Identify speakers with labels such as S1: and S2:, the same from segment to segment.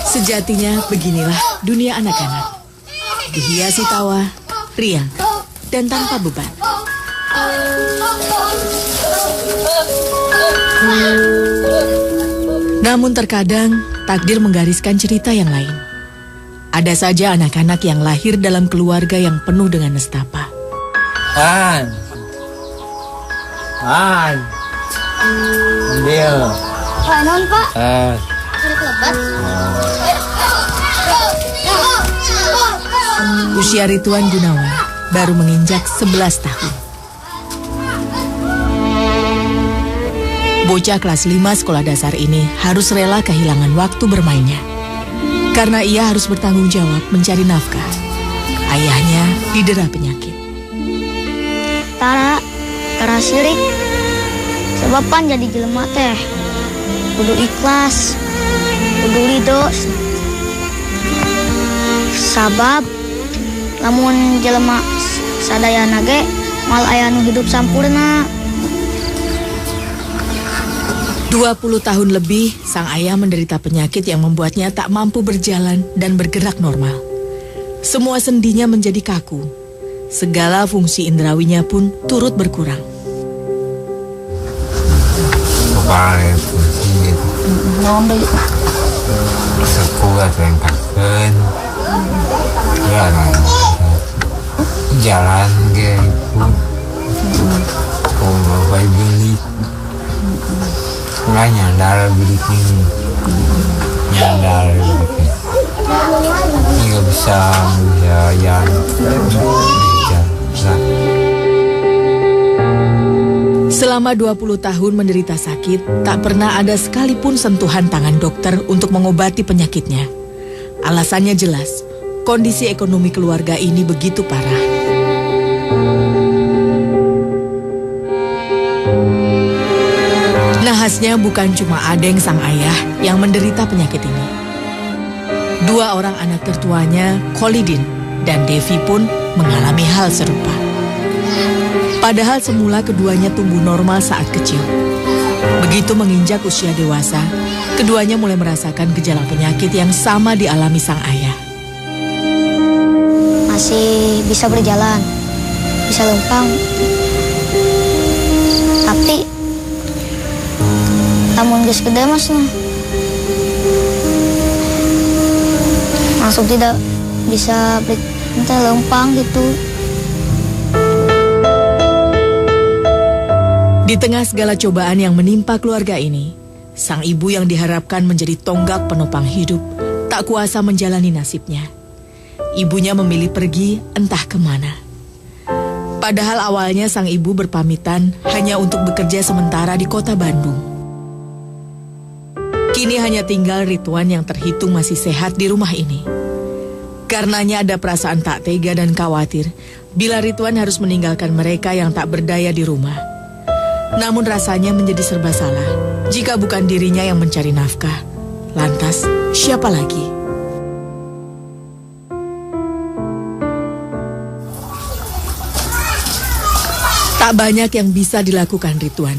S1: Sejatinya beginilah dunia anak-anak. Dihiasi tawa, riang, dan tanpa beban. Namun terkadang takdir menggariskan cerita yang lain. Ada saja anak-anak yang lahir dalam keluarga yang penuh dengan nestapa.
S2: Ambil.
S3: Non, Pak.
S1: Usia Rituan Gunawan baru menginjak 11 tahun. Bocah kelas 5 sekolah dasar ini harus rela kehilangan waktu bermainnya. Karena ia harus bertanggung jawab mencari nafkah. Ayahnya didera penyakit.
S3: Tara sirik. Sebapan jadi jelema teh. Kudu ikhlas. Kudu ridho. Sabab lamun jelema sadayana ge mal aya nu hidup sampurna.
S1: 20 tahun lebih, sang ayah menderita penyakit yang membuatnya tak mampu berjalan dan bergerak normal. Semua sendinya menjadi kaku. Segala fungsi indrawinya pun turut berkurang.
S2: Kepala fungsi sekuat rengkakeun. Jalan gitu. Kalau bayi beli nggak nyandar bidik ini, nyandar bidik ini nggak bisa jalan.
S1: Selama 20 tahun menderita sakit, tak pernah ada sekalipun sentuhan tangan dokter untuk mengobati penyakitnya. Alasannya jelas, kondisi ekonomi keluarga ini begitu parah. Nahasnya bukan cuma Adeng sang ayah yang menderita penyakit ini. 2 orang anak tertuanya, Kholidin dan Devi pun mengalami hal serupa. Padahal semula keduanya tumbuh normal saat kecil. Begitu menginjak usia dewasa, keduanya mulai merasakan gejala penyakit yang sama dialami sang ayah.
S3: Masih bisa berjalan, bisa lempang. Tapi lamun geus gede mas langsung tidak bisa lempang gitu.
S1: Di tengah segala cobaan yang menimpa keluarga ini, sang ibu yang diharapkan menjadi tonggak penopang hidup tak kuasa menjalani nasibnya. Ibunya memilih pergi entah kemana. Padahal awalnya sang ibu berpamitan hanya untuk bekerja sementara di kota Bandung. Kini hanya tinggal Rituan yang terhitung masih sehat di rumah ini. Karenanya ada perasaan tak tega dan khawatir bila Rituan harus meninggalkan mereka yang tak berdaya di rumah. Namun rasanya menjadi serba salah. Jika bukan dirinya yang mencari nafkah, lantas siapa lagi? Tak banyak yang bisa dilakukan Rituan.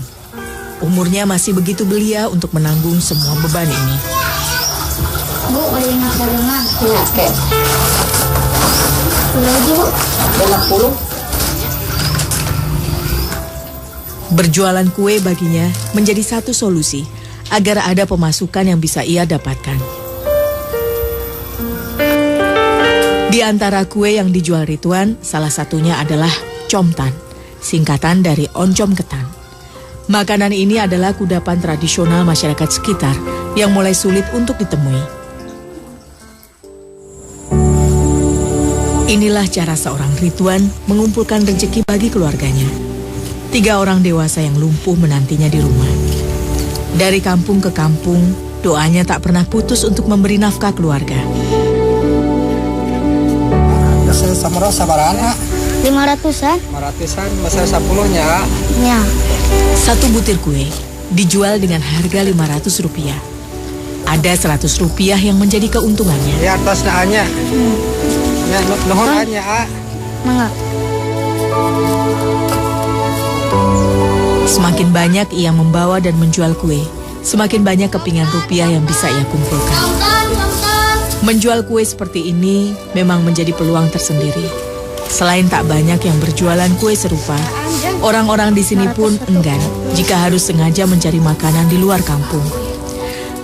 S1: Umurnya masih begitu belia untuk menanggung semua beban ini.
S3: Bu, ada yang gorengan?
S4: Oke.
S3: Lagi bu.
S4: 50.
S1: Berjualan kue baginya menjadi satu solusi agar ada pemasukan yang bisa ia dapatkan. Di antara kue yang dijual Rituan, salah satunya adalah comtan, singkatan dari oncom ketan. Makanan ini adalah kudapan tradisional masyarakat sekitar yang mulai sulit untuk ditemui. Inilah cara seorang Rituan mengumpulkan rezeki bagi keluarganya. 3 orang dewasa yang lumpuh menantinya di rumah. Dari kampung ke kampung, doanya tak pernah putus untuk memberi nafkah keluarga.
S4: Samara sabaran, A?
S3: 500-an?
S4: 500-an, masa 10-nya, A?
S3: Ya.
S1: Satu butir kue dijual dengan harga Rp500. Ada Rp100 yang menjadi keuntungannya.
S4: Ya, atas naannya. Ya, nuhun A-nya, A.
S3: Mangga.
S1: Semakin banyak ia membawa dan menjual kue, semakin banyak kepingan rupiah yang bisa ia kumpulkan. Menjual kue seperti ini memang menjadi peluang tersendiri. Selain tak banyak yang berjualan kue serupa, orang-orang di sini pun enggan jika harus sengaja mencari makanan di luar kampung.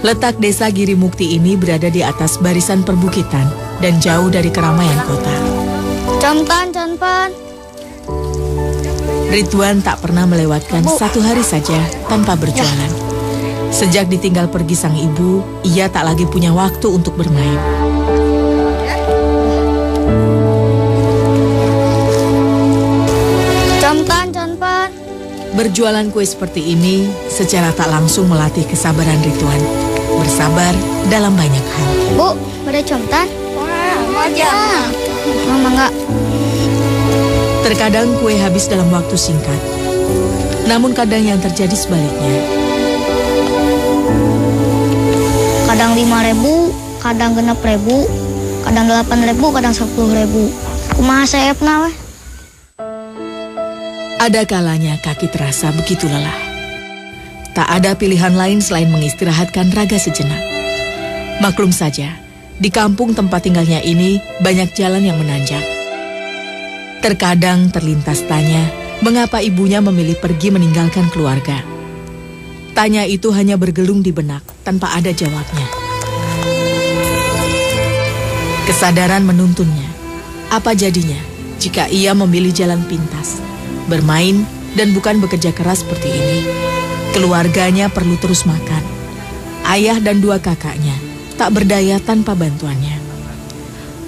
S1: Letak desa Girimukti ini berada di atas barisan perbukitan dan jauh dari keramaian kota.
S3: Conpan.
S1: Ridwan tak pernah melewatkan satu hari saja tanpa berjualan. Sejak ditinggal pergi sang ibu, ia tak lagi punya waktu untuk bermain.
S3: Conpan.
S1: Berjualan kue seperti ini secara tak langsung melatih kesabaran Ridwan. Bersabar dalam banyak hal.
S3: Bu, ada contan? Wah, aja. Mama enggak.
S1: Terkadang kue habis dalam waktu singkat. Namun kadang yang terjadi sebaliknya.
S3: Kadang 5.000, kadang 6.000, kadang 8.000, kadang 10.000. Kumaha saepna weh?
S1: Ada kalanya kaki terasa begitu lelah. Tak ada pilihan lain selain mengistirahatkan raga sejenak. Maklum saja, di kampung tempat tinggalnya ini banyak jalan yang menanjak. Terkadang terlintas tanya, mengapa ibunya memilih pergi meninggalkan keluarga. Tanya itu hanya bergelung di benak, tanpa ada jawabnya. Kesadaran menuntunnya. Apa jadinya jika ia memilih jalan pintas, bermain dan bukan bekerja keras seperti ini? Keluarganya perlu terus makan. Ayah dan 2 kakaknya tak berdaya tanpa bantuannya.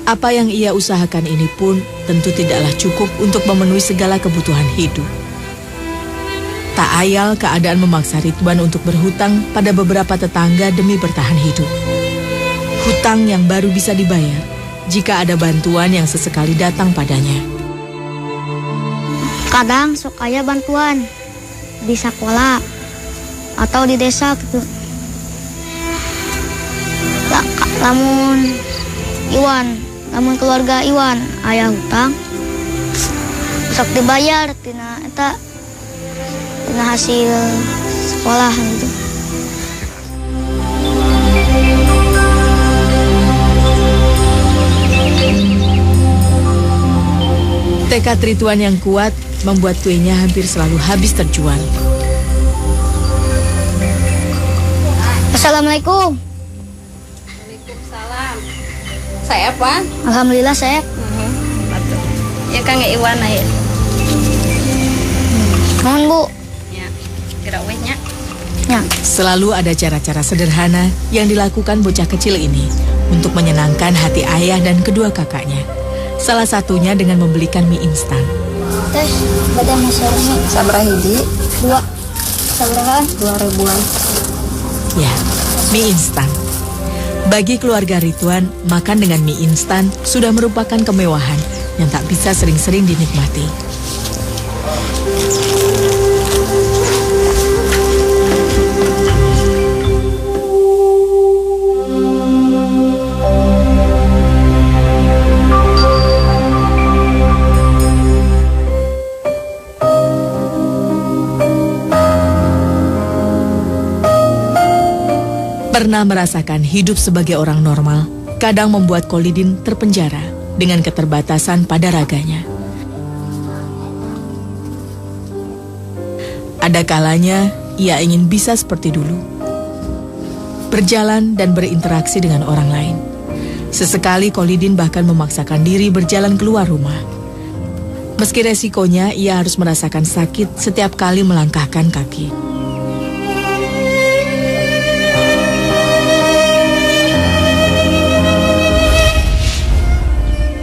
S1: Apa yang ia usahakan ini pun tentu tidaklah cukup untuk memenuhi segala kebutuhan hidup. Tak ayal keadaan memaksa Ridwan untuk berhutang pada beberapa tetangga demi bertahan hidup. Hutang yang baru bisa dibayar jika ada bantuan yang sesekali datang padanya.
S3: Kadang sok aya bantuan di sekolah atau di desa gitu. Lamun keluarga Iwan aya hutang sok dibayar tina hasil sekolah gitu.
S1: Tekad Ridwan yang kuat membuat kuenya hampir selalu habis terjual.
S3: Assalamualaikum.
S5: Waalaikumsalam. Saya apa?
S3: Alhamdulillah saya.
S5: Ya Kang Iwan ya.
S3: Mohon Bu.
S5: Ya. Kira wehnya.
S3: Ya.
S1: Selalu ada cara-cara sederhana yang dilakukan bocah kecil ini untuk menyenangkan hati ayah dan kedua kakaknya. Salah satunya dengan membelikan mie instan.
S3: Teh, badan masyarakat.
S5: Sabra hiji.
S3: 2. Sabarahan?
S5: 2.000-an.
S1: Ya, mie instan. Bagi keluarga Ridwan, makan dengan mie instan sudah merupakan kemewahan yang tak bisa sering-sering dinikmati. Pernah merasakan hidup sebagai orang normal, kadang membuat Kholidin terpenjara dengan keterbatasan pada raganya. Ada kalanya ia ingin bisa seperti dulu, berjalan dan berinteraksi dengan orang lain. Sesekali Kholidin bahkan memaksakan diri berjalan keluar rumah. Meski resikonya, ia harus merasakan sakit setiap kali melangkahkan kaki.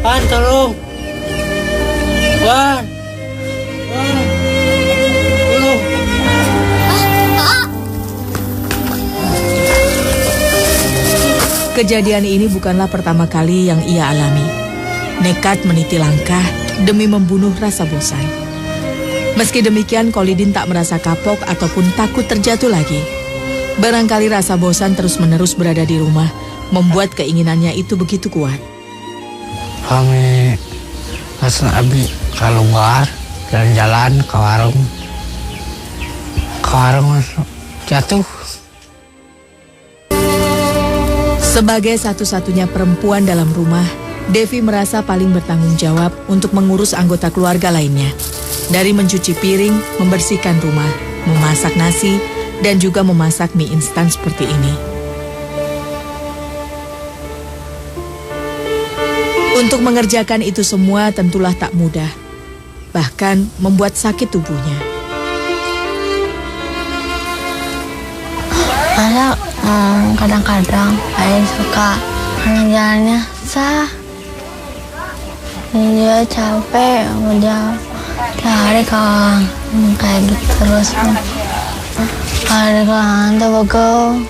S6: Wan, tolong. Wan. Tolong.
S1: Kejadian ini bukanlah pertama kali yang ia alami. Nekat meniti langkah demi membunuh rasa bosan. Meski demikian, Kholidin tak merasa kapok ataupun takut terjatuh lagi. Barangkali rasa bosan terus-menerus berada di rumah membuat keinginannya itu begitu kuat.
S6: Kami Hasan Abi keluar jalan-jalan ke warung. Sekarang jatuh.
S1: Sebagai satu-satunya perempuan dalam rumah, Devi merasa paling bertanggung jawab untuk mengurus anggota keluarga lainnya. Dari mencuci piring, membersihkan rumah, memasak nasi, dan juga memasak mie instan seperti ini. Untuk mengerjakan itu semua tentulah tak mudah, bahkan membuat sakit tubuhnya.
S3: Ada kadang-kadang saya suka kerjaannya sah. Dia capek udah tiap hari kalau kayak gitu terus. Hari kalau tuh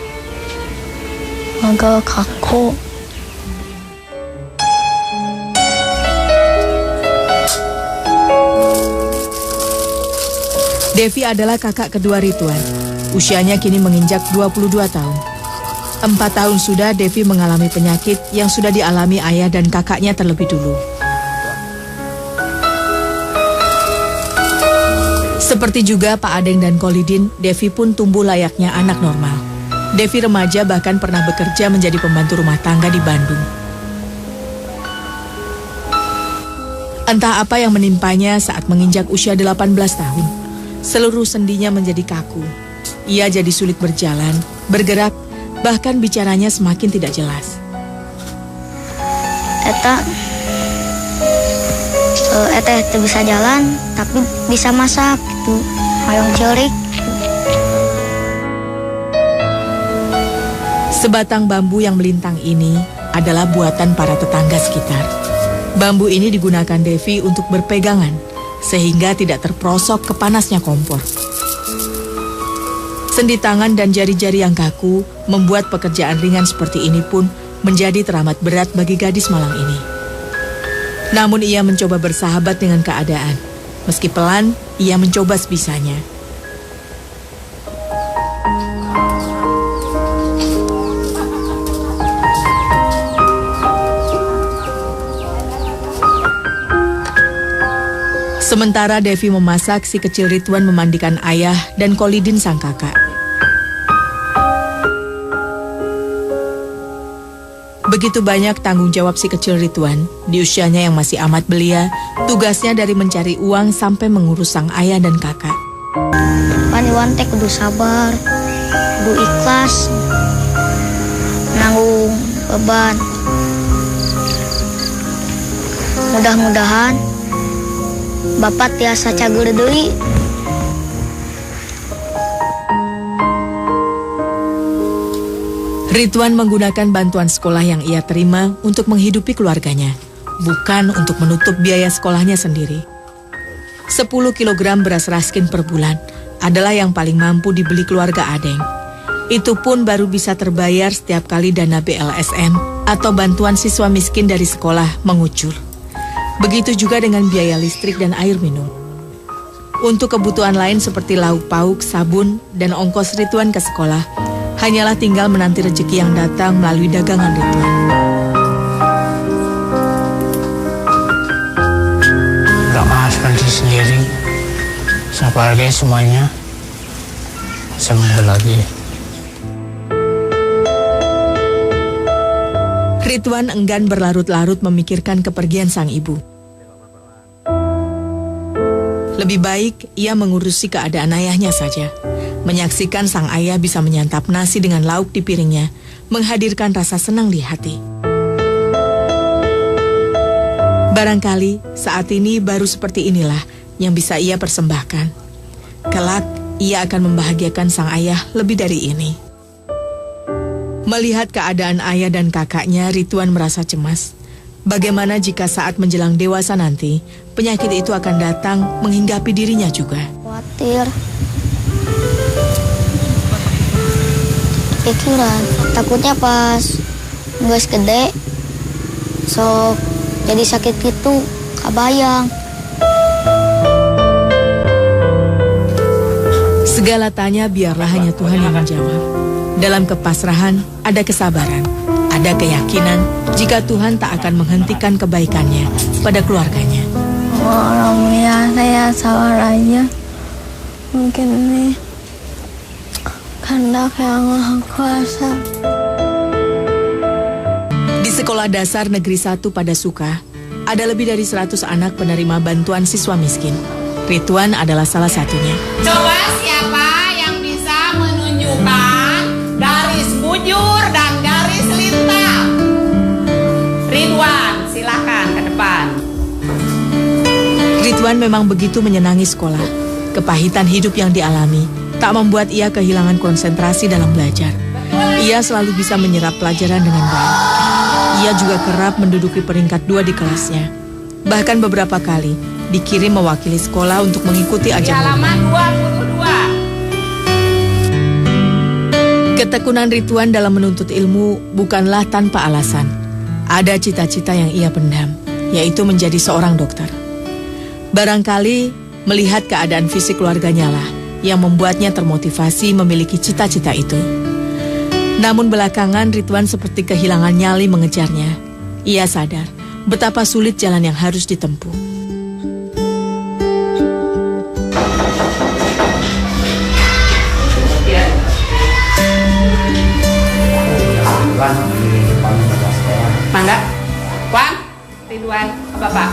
S3: bagel kaku.
S1: Devi adalah kakak kedua Ridwan. Usianya kini menginjak 22 tahun. 4 tahun sudah Devi mengalami penyakit yang sudah dialami ayah dan kakaknya terlebih dulu. Seperti juga Pak Adeng dan Kolidin, Devi pun tumbuh layaknya anak normal. Devi remaja bahkan pernah bekerja menjadi pembantu rumah tangga di Bandung. Entah apa yang menimpanya saat menginjak usia 18 tahun. Seluruh sendinya menjadi kaku. Ia jadi sulit berjalan, bergerak, bahkan bicaranya semakin tidak jelas.
S3: Eta bisa jalan, tapi bisa masak gitu. Hayang cerik.
S1: Sebatang bambu yang melintang ini adalah buatan para tetangga sekitar. Bambu ini digunakan Devi untuk berpegangan, sehingga tidak terperosok ke panasnya kompor. Sendi tangan dan jari-jari yang kaku membuat pekerjaan ringan seperti ini pun menjadi teramat berat bagi gadis malang ini. Namun ia mencoba bersahabat dengan keadaan. Meski pelan, ia mencoba sebisanya. Sementara Devi memasak, si kecil Ridwan memandikan ayah dan Kolidin sang kakak. Begitu banyak tanggung jawab si kecil Ridwan, di usianya yang masih amat belia, tugasnya dari mencari uang sampai mengurus sang ayah dan kakak.
S3: Paniwan teh kudu sabar, kudu ikhlas, nanggung beban. Mudah-mudahan Bapak tiasa cager deui.
S1: Ridwan menggunakan bantuan sekolah yang ia terima untuk menghidupi keluarganya, bukan untuk menutup biaya sekolahnya sendiri. 10 kilogram beras raskin per bulan adalah yang paling mampu dibeli keluarga Adeng. Itu pun baru bisa terbayar setiap kali dana BLSM atau bantuan siswa miskin dari sekolah mengucur. Begitu juga dengan biaya listrik dan air minum. Untuk kebutuhan lain seperti lauk pauk, sabun, dan ongkos Ridwan ke sekolah, hanyalah tinggal menanti rezeki yang datang melalui dagangan Ridwan.
S6: Udah maafkan diri sendiri. Sabar guys semuanya. Sembuh lagi.
S1: Ridwan enggan berlarut-larut memikirkan kepergian sang ibu. Lebih baik ia mengurusi keadaan ayahnya saja. Menyaksikan sang ayah bisa menyantap nasi dengan lauk di piringnya, menghadirkan rasa senang di hati. Barangkali saat ini baru seperti inilah yang bisa ia persembahkan. Kelak ia akan membahagiakan sang ayah lebih dari ini. Melihat keadaan ayah dan kakaknya, Ridwan merasa cemas. Bagaimana jika saat menjelang dewasa nanti, penyakit itu akan datang menghinggapi dirinya juga.
S3: Khawatir. Pikiran, takutnya pas geus gede, sok jadi sakit gitu, kabayang.
S1: Segala tanya biarlah hanya Tuhan yang menjawab. Dalam kepasrahan ada kesabaran, ada keyakinan jika Tuhan tak akan menghentikan kebaikannya pada keluarganya.
S3: Alhamdulillah saya sabar aja. Mungkin nih kehendak yang Maha Kuasa.
S1: Di Sekolah Dasar Negeri 1 pada Suka, ada lebih dari 100 anak penerima bantuan siswa miskin. Ridwan adalah salah satunya.
S7: Coba siapa yang bisa menunjukkan garis bujur dan garis lintang? Ridwan, silakan ke depan.
S1: Ridwan memang begitu menyenangi sekolah. Kepahitan hidup yang dialami tak membuat ia kehilangan konsentrasi dalam belajar. Ia selalu bisa menyerap pelajaran dengan baik. Ia juga kerap menduduki peringkat 2 di kelasnya. Bahkan beberapa kali dikirim mewakili sekolah untuk mengikuti
S7: Di
S1: ajang
S7: halaman 22.
S1: Ketekunan Ridwan dalam menuntut ilmu bukanlah tanpa alasan. Ada cita-cita yang ia pendam, yaitu menjadi seorang dokter. Barangkali melihat keadaan fisik keluarganya lah yang membuatnya termotivasi memiliki cita-cita itu. Namun belakangan Ridwan seperti kehilangan nyali mengejarnya. Ia sadar betapa sulit jalan yang harus ditempuh.
S7: Mangga. Wan, Ridwan, Bapak.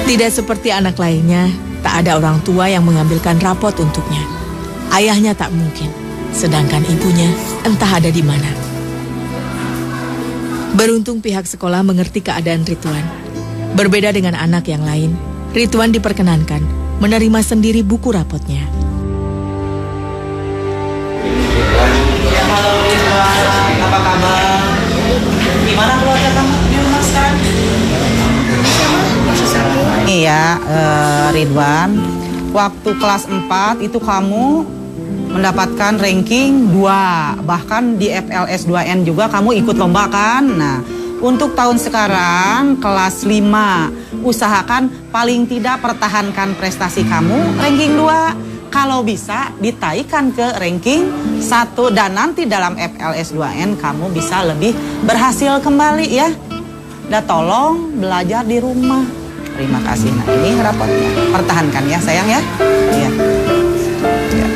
S1: Tidak seperti anak lainnya, tak ada orang tua yang mengambilkan rapot untuknya. Ayahnya tak mungkin, sedangkan ibunya entah ada di mana. Beruntung pihak sekolah mengerti keadaan Ridwan. Berbeda dengan anak yang lain, Ridwan diperkenankan menerima sendiri buku rapotnya.
S8: Halo Ridwan, apa kabar? Gimana keluarga kamu di rumah sekarang? Iya, Ridwan, waktu kelas 4 itu kamu mendapatkan ranking 2. Bahkan di FLS 2N juga kamu ikut lomba kan? Nah, untuk tahun sekarang kelas 5, usahakan paling tidak pertahankan prestasi kamu ranking 2. Kalau bisa ditaikan ke ranking 1 dan nanti dalam FLS 2N kamu bisa lebih berhasil kembali ya. Dan tolong belajar di rumah. Terima kasih. Nah, ini rapotnya. Pertahankan ya sayang ya. Iya. Ya.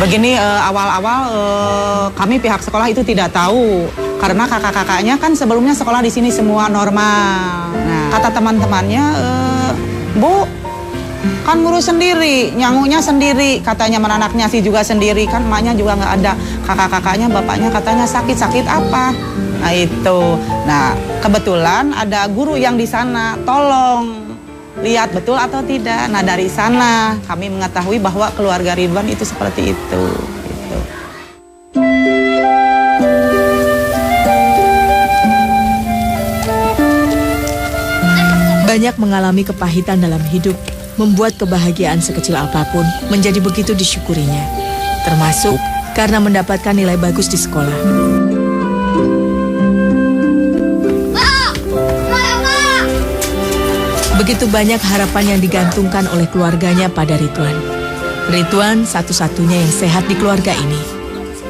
S8: Begini awal-awal kami pihak sekolah itu tidak tahu karena kakak-kakaknya kan sebelumnya sekolah di sini semua normal. Nah, kata teman-temannya, Bu, kan ngurus sendiri, nyangunya sendiri, katanya menanaknya sih juga sendiri, kan emaknya juga nggak ada, kakak-kakaknya, bapaknya katanya sakit apa? Nah itu, nah kebetulan ada guru yang di sana, tolong lihat betul atau tidak. Nah dari sana kami mengetahui bahwa keluarga Ridwan itu seperti itu. Gitu.
S1: Banyak mengalami kepahitan dalam hidup, membuat kebahagiaan sekecil apapun menjadi begitu disyukurinya. Termasuk karena mendapatkan nilai bagus di sekolah. Begitu banyak harapan yang digantungkan oleh keluarganya pada Ridwan. Ridwan satu-satunya yang sehat di keluarga ini.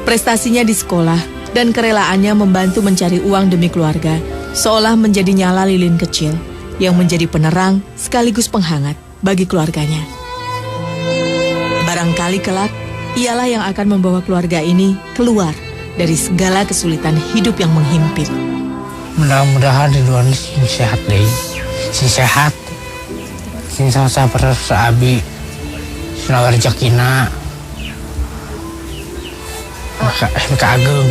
S1: Prestasinya di sekolah dan kerelaannya membantu mencari uang demi keluarga seolah menjadi nyala lilin kecil yang menjadi penerang sekaligus penghangat bagi keluarganya. Barangkali kelak, ialah yang akan membawa keluarga ini keluar dari segala kesulitan hidup yang menghimpit.
S6: Mudah-mudahan Ridwan sehat deh, sehat, sabar abi, selalu rejakina, maka ageng.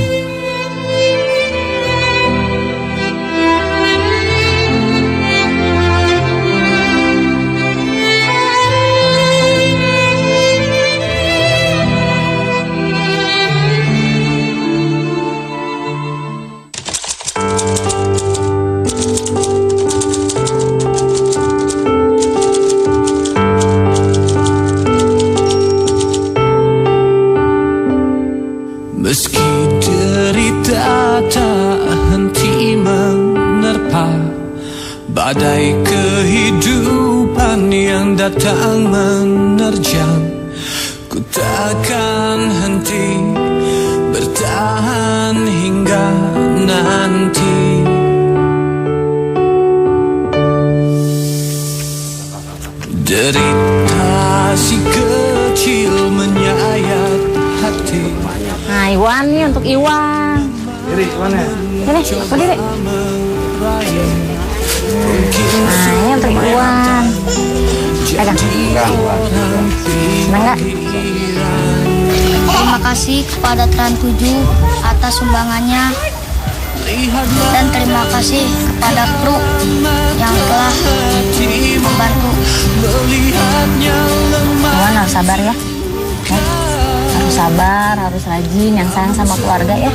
S9: Meski derita tak henti menerpa, badai kehidupan yang datang menerjang, ku takkan henti bertahan hingga nanti. Derita si kecil menyayat
S3: Ridwan nih untuk Iwan.
S4: Diri mana?
S3: Ini, berdiri. Nah, ini untuk Iwan. Pegang. Senang nggak?
S10: Terima kasih kepada Trans 7 atas sumbangannya. Dan terima kasih kepada kru yang telah membantu.
S3: Iwan harus sabar ya. Harus sabar, harus rajin, yang sayang sama keluarga ya.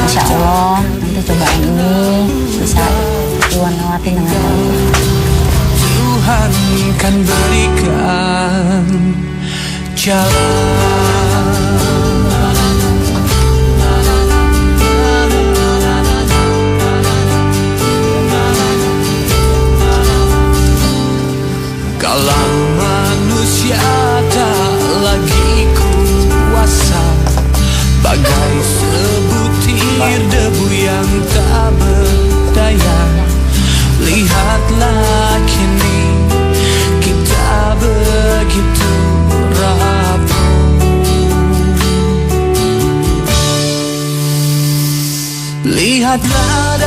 S3: Insya Allah nanti cobaan ini bisa Iwan lewatin dengan baik.
S9: Tuhan kan berikan jalan. Kalau manusia tak lagi kuasa, bagai sebutir debu yang tak berdaya, lihatlah kini kita begitu rapuh. Lihatlah